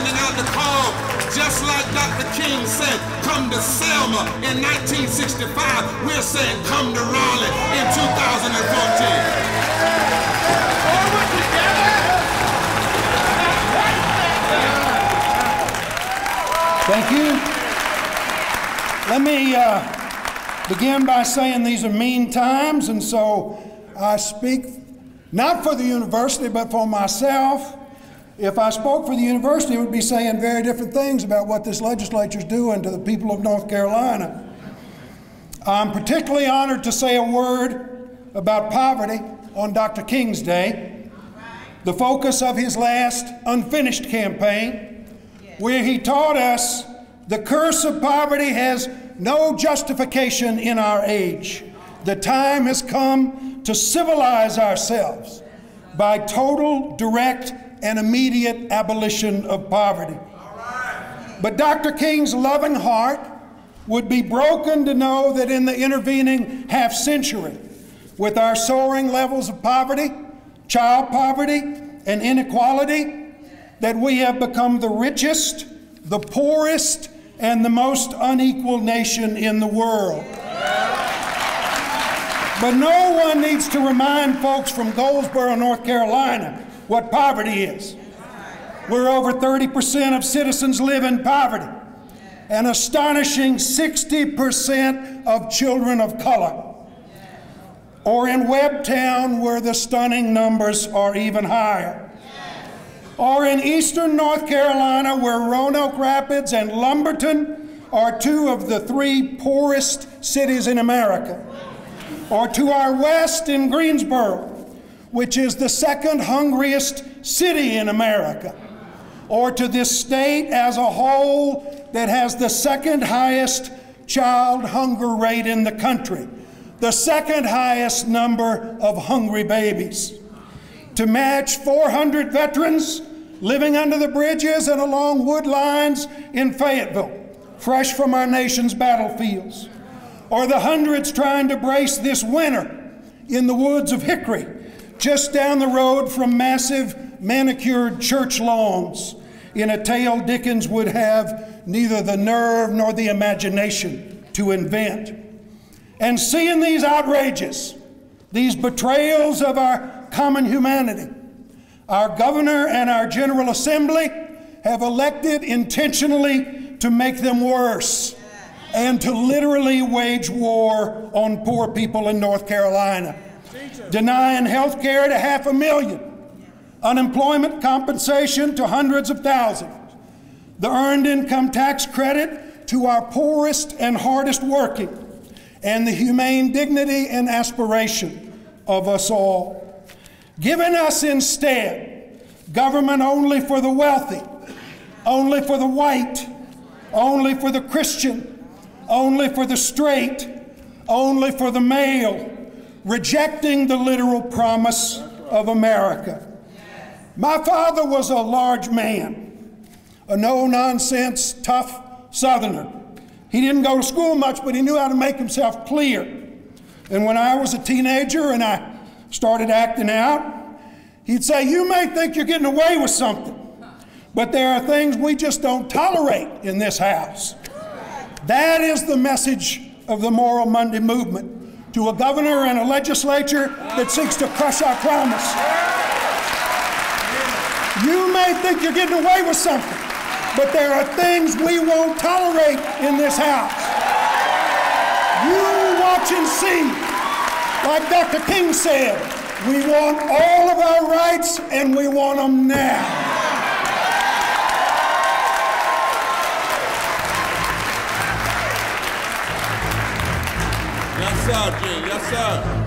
sending out the call, just like Dr. King said, come to Selma in 1965. We're saying come to Raleigh in 2014. Thank you. Let me begin by saying these are mean times, and so I speak not for the university, but for myself. If I spoke for the university, it would be saying very different things about what this legislature is doing to the people of North Carolina. I'm particularly honored to say a word about poverty on Dr. King's Day, the focus of his last unfinished campaign, where he taught us the curse of poverty has no justification in our age. The time has come to civilize ourselves by total, direct, and immediate abolition of poverty. But Dr. King's loving heart would be broken to know that in the intervening half century, with our soaring levels of poverty, child poverty, and inequality, that we have become the richest, the poorest, and the most unequal nation in the world. But no one needs to remind folks from Goldsboro, North Carolina, what poverty is. We're over 30% of citizens live in poverty. An astonishing 60% of children of color. Or in Webtown, where the stunning numbers are even higher. Or in eastern North Carolina, where Roanoke Rapids and Lumberton are two of the 3 poorest cities in America. Or to our west in Greensboro, which is the 2nd hungriest city in America. Or to this state as a whole that has the 2nd highest child hunger rate in the country, the 2nd highest number of hungry babies. To match 400 veterans living under the bridges and along wood lines in Fayetteville, fresh from our nation's battlefields. Or the hundreds trying to brace this winter in the woods of Hickory, just down the road from massive manicured church lawns, in a tale Dickens would have neither the nerve nor the imagination to invent. And seeing these outrages, these betrayals of our common humanity, our governor and our General Assembly have elected intentionally to make them worse and to literally wage war on poor people in North Carolina, denying health care to 500,000, unemployment compensation to hundreds of thousands, the earned income tax credit to our poorest and hardest working, and the humane dignity and aspiration of us all. Giving us instead government only for the wealthy, only for the white, only for the Christian, only for the straight, only for the male, rejecting the literal promise of America. My father was a large man, a no-nonsense, tough Southerner. He didn't go to school much, but he knew how to make himself clear. And when I was a teenager and I started acting out, he'd say, "You may think you're getting away with something, but there are things we just don't tolerate in this house." That is the message of the Moral Monday movement to a governor and a legislature that seeks to crush our promise. You may think you're getting away with something, but there are things we won't tolerate in this house. You watch and see. Like Dr. King said, we want all of our rights and we want them now. Yes, sir, King. Yes, sir.